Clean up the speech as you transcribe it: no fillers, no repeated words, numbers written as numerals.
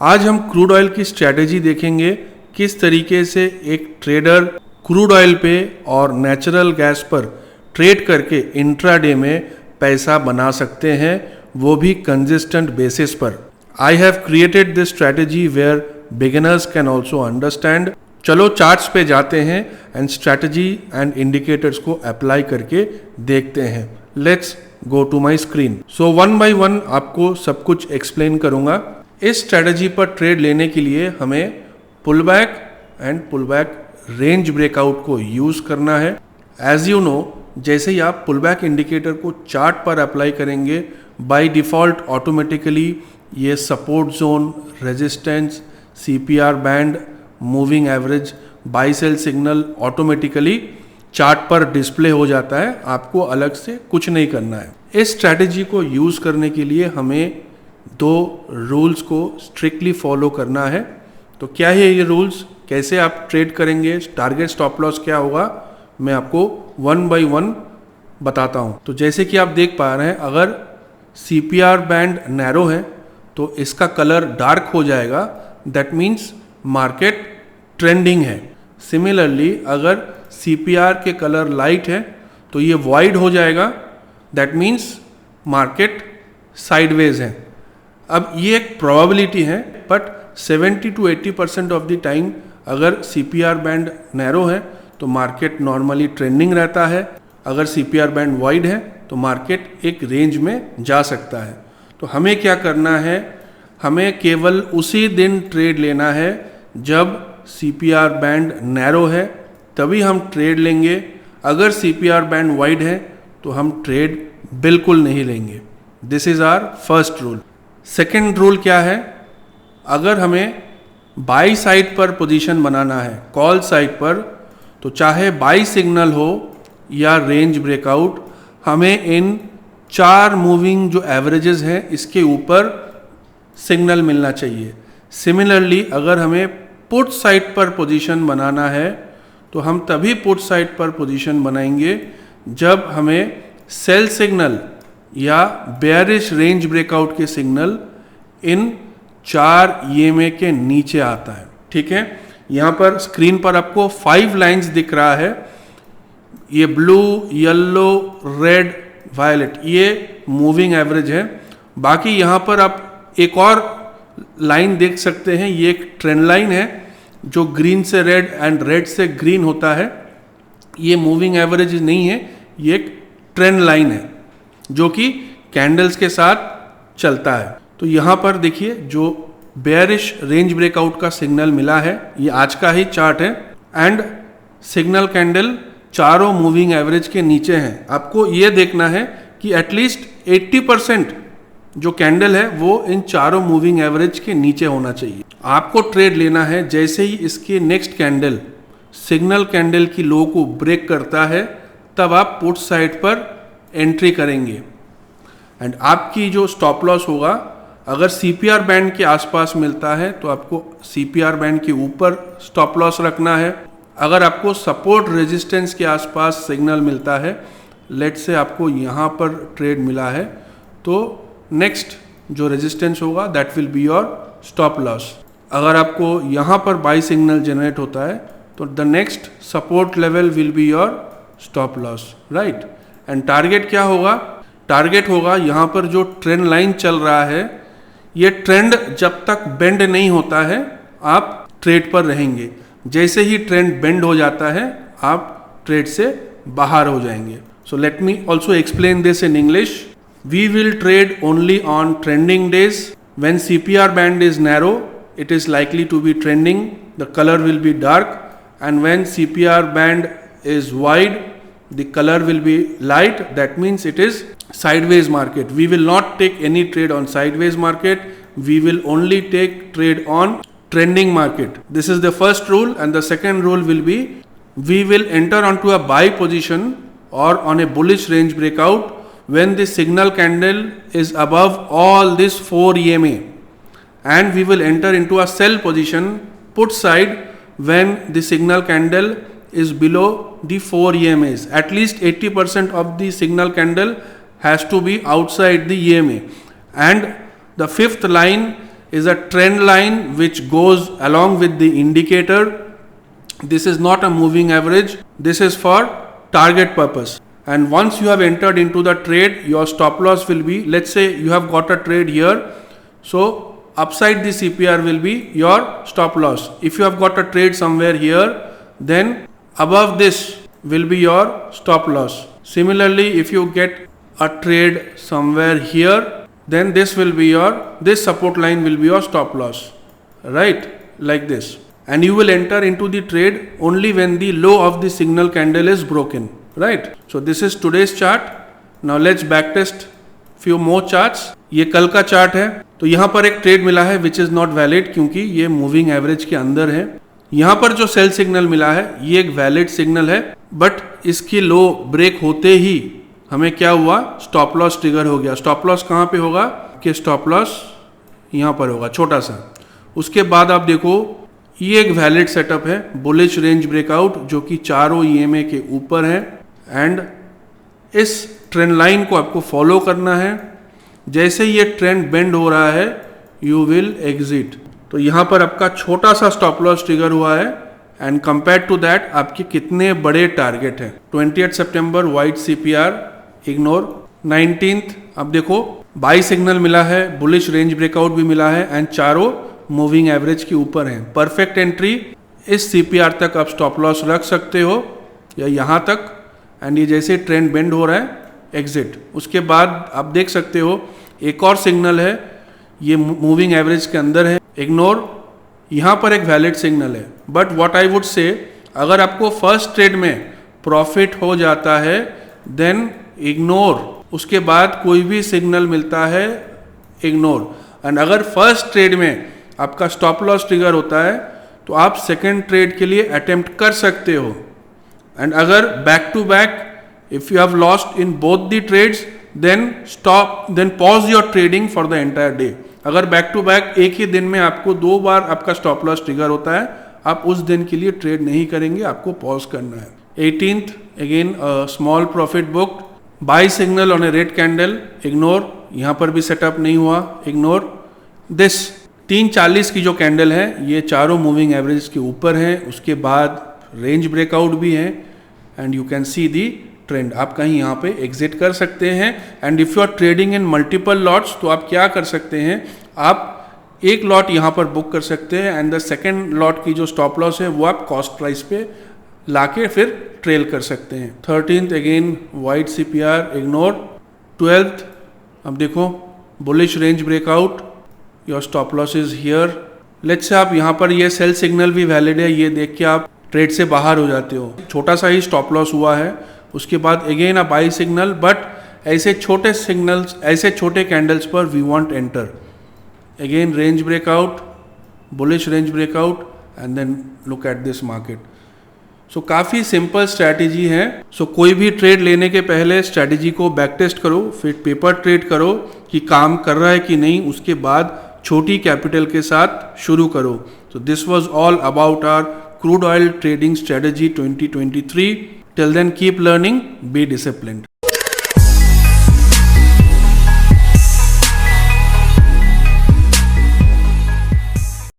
आज हम crude oil की स्ट्रैटेजी देखेंगे, किस तरीके से एक ट्रेडर क्रूड ऑयल पे और नेचुरल गैस पर ट्रेड करके इंट्राडे में पैसा बना सकते हैं, वो भी कंसिस्टेंट बेसिस पर। I have created this strategy where beginners can also understand. चलो चार्ट्स पे जाते हैं एंड स्ट्रैटेजी एंड इंडिकेटर्स को अप्लाई करके देखते हैं। Let's go to my screen. So one by one आपको सब कुछ एक्सप्लेन करूंगा। इस स्ट्रैटेजी पर ट्रेड लेने के लिए हमें pull back and pull back range breakout को यूज करना है। एज यू नो, जैसे ही आप पुल बैक इंडिकेटर को चार्ट पर अप्लाई करेंगे, बाय डिफॉल्ट ऑटोमेटिकली ये support zone, resistance, CPR band, moving average, buy sell signal automatically chart पर डिस्प्ले हो जाता है। आपको अलग से कुछ नहीं करना है। इस स्ट्रैटेजी को यूज करने के लिए हमें दो रूल्स को स्ट्रिक्टली फॉलो करना है। तो क्या है ये रूल्स, कैसे आप ट्रेड करेंगे, टारगेट स्टॉप लॉस क्या होगा, मैं आपको वन बाय वन बताता हूँ। तो जैसे कि आप देख पा रहे हैं, अगर CPR बैंड नैरो है तो इसका कलर डार्क हो जाएगा, दैट मीन्स मार्केट ट्रेंडिंग है। सिमिलरली अगर CPR के कलर लाइट है तो ये वाइड हो जाएगा, दैट मीन्स मार्केट साइडवेज है। अब ये एक प्रोबेबिलिटी है, but 70 to 80% of the time अगर CPR बैंड नैरो है तो मार्केट नॉर्मली ट्रेंडिंग रहता है। अगर CPR बैंड वाइड है तो मार्केट एक रेंज में जा सकता है। तो हमें क्या करना है, हमें केवल उसी दिन ट्रेड लेना है जब CPR बैंड नैरो है, तभी हम ट्रेड लेंगे। अगर CPR बैंड वाइड है तो हम ट्रेड बिल्कुल नहीं लेंगे। This is our first rule. Second rule क्या है, अगर हमें बाई साइड पर पोजीशन बनाना है, कॉल साइड पर, तो चाहे बाई सिग्नल हो या रेंज ब्रेकआउट, हमें इन 4 मूविंग जो एवरेजेस हैं इसके ऊपर सिग्नल मिलना चाहिए। सिमिलरली अगर हमें पुट साइड पर पोजीशन बनाना है तो हम तभी पुट साइड पर पोजीशन बनाएंगे जब हमें सेल सिग्नल या बेयरिश रेंज ब्रेकआउट के सिग्नल इन 4 EMA के नीचे आता है। ठीक है, यहाँ पर स्क्रीन पर आपको 5 लाइंस दिख रहा है, ये ब्लू, येलो, रेड, वायलेट, ये मूविंग एवरेज है। बाकी यहाँ पर आप एक और लाइन देख सकते हैं, ये एक ट्रेंड लाइन है जो ग्रीन से रेड एंड रेड से ग्रीन होता है। ये मूविंग एवरेज नहीं है, ये एक ट्रेंड लाइन है जो कि कैंडल्स के साथ चलता है। तो यहाँ पर देखिए जो बेयरिश रेंज ब्रेकआउट का सिग्नल मिला है, ये आज का ही चार्ट है एंड सिग्नल कैंडल चारों मूविंग एवरेज के नीचे हैं। आपको ये देखना है कि एटलीस्ट 80% जो कैंडल है वो इन चारों मूविंग एवरेज के नीचे होना चाहिए। आपको ट्रेड लेना है जैसे ही इसके नेक्स्ट कैंडल सिग्नल कैंडल की लो को ब्रेक करता है, तब आप पुट साइड पर एंट्री करेंगे एंड आपकी जो स्टॉप लॉस होगा, अगर CPR बैंड के आसपास मिलता है तो आपको CPR बैंड के ऊपर स्टॉप लॉस रखना है। अगर आपको सपोर्ट रेजिस्टेंस के आसपास सिग्नल मिलता है, लेट से आपको यहाँ पर ट्रेड मिला है, तो नेक्स्ट जो रेजिस्टेंस होगा that will be your stop loss. अगर आपको यहाँ पर बाई सिग्नल जनरेट होता है तो the next support level will be your stop loss, right. And target क्या होगा, टारगेट होगा यहाँ पर जो ट्रेंड लाइन चल रहा है, ये ट्रेंड जब तक बेंड नहीं होता है आप ट्रेड पर रहेंगे। जैसे ही ट्रेंड बेंड हो जाता है आप ट्रेड से बाहर हो जाएंगे। So let me also explain this in English. We will trade only on trending days. When CPR band is narrow, it is likely to be trending. The color will be dark. And when CPR band is wide, the color will be light. That means it is sideways market. We will not take any trade on sideways market. We will only take trade on trending market. This is the first rule. And the second rule will be, we will enter onto a buy position or on a bullish range breakout when the signal candle is above all this 4 EMA, and we will enter into a sell position put side when the signal candle is below the 4 EMAs. At least 80% of the signal candle has to be outside the EMA. And the fifth line is a trend line which goes along with the indicator. This is not a moving average. This is for target purpose. And once you have entered into the trade, your stop loss will be, let's say you have got a trade here. So upside the CPR will be your stop loss. If you have got a trade somewhere here, then above this will be your stop loss. Similarly, if you get a trade somewhere here, then this support line will be your stop loss, right? Like this. And you will enter into the trade only when the low of the signal candle is broken, right? So this is today's chart. Now let's backtest few more charts. ये कल का chart है, तो यहाँ पर एक trade मिला है विच इज नॉट वैलिड क्योंकि ये मूविंग एवरेज के अंदर है। यहाँ पर जो सेल सिग्नल मिला है ये एक वैलिड सिग्नल है, बट इसकी लो ब्रेक होते ही हमें क्या हुआ, स्टॉप लॉस ट्रिगर हो गया। स्टॉप लॉस कहाँ पे होगा कि स्टॉप लॉस यहाँ पर होगा छोटा सा। उसके बाद आप देखो ये एक वैलिड सेटअप है, बुलिश रेंज ब्रेकआउट जो कि चारों EMA के ऊपर है। एंड इस ट्रेंड लाइन को आपको फॉलो करना है। जैसे ये ट्रेंड बेंड हो रहा है यू विल एग्जिट। तो यहाँ पर आपका छोटा सा स्टॉप लॉस ट्रिगर हुआ है एंड कंपेयर टू दैट आपके कितने बड़े टारगेट हैं। 28 सितंबर वाइट CPR इग्नोर। 19th अब देखो बाई सिग्नल मिला है, बुलिश रेंज ब्रेकआउट भी मिला है एंड चारों मूविंग एवरेज के ऊपर हैं। परफेक्ट एंट्री इस CPR तक आप स्टॉप लॉस रख सकते हो या यहाँ तक। एंड ये जैसे ट्रेंड बेंड हो रहा है एग्जिट। उसके बाद आप देख सकते हो एक और सिग्नल है, ये मूविंग एवरेज के अंदर है, इग्नोर। यहाँ पर एक वैलिड सिग्नल है, but what I would say अगर आपको फर्स्ट ट्रेड में प्रॉफिट हो जाता है देन इग्नोर। उसके बाद कोई भी सिग्नल मिलता है इग्नोर। एंड अगर फर्स्ट ट्रेड में आपका स्टॉप लॉस ट्रिगर होता है तो आप सेकेंड ट्रेड के लिए अटेम्प्ट कर सकते हो। एंड अगर back to back if you have lost in both the trades then pause your trading for the entire day। अगर बैक टू बैक एक ही दिन में आपको 2 बार आपका स्टॉप लॉस ट्रिगर होता है, आप उस दिन के लिए ट्रेड नहीं करेंगे, आपको पॉज करना है। 18th again small profit book, buy signal on a red candle, ignore. यहाँ पर भी सेटअप नहीं हुआ, इग्नोर दिस। 340 की जो कैंडल है ये चारों मूविंग एवरेज के ऊपर है। उसके बाद रेंज ब्रेकआउट भी है and you can see the trend. आप कहीं यहाँ पे एग्जिट कर सकते हैं। And if you are trading in multiple lots तो आप क्या कर सकते हैं, आप एक लॉट यहाँ पर बुक कर सकते हैं एंड द सेकेंड लॉट की जो स्टॉप लॉस है वो आप कॉस्ट प्राइस पे लाके फिर ट्रेल कर सकते हैं। 13th again white CPR ignore. 12th अब देखो bullish range breakout, your stop loss is here. Let's say आप यहाँ पर ये सेल सिग्नल भी वैलिड है, ये देख के आप ट्रेड से बाहर हो जाते हो। छोटा सा ही स्टॉप लॉस हुआ है। उसके बाद again a buy signal, but ऐसे छोटे सिग्नल्स, ऐसे छोटे कैंडल्स पर we want enter. Again range breakout, bullish range breakout and then look at this market. So काफ़ी सिंपल स्ट्रैटेजी है। सो कोई भी ट्रेड लेने के पहले स्ट्रैटेजी को बैक टेस्ट करो, फिर पेपर ट्रेड करो कि काम कर रहा है कि नहीं, उसके बाद छोटी कैपिटल के साथ शुरू करो। So this was all about our crude oil trading strategy 2023. Till then, keep learning, be disciplined.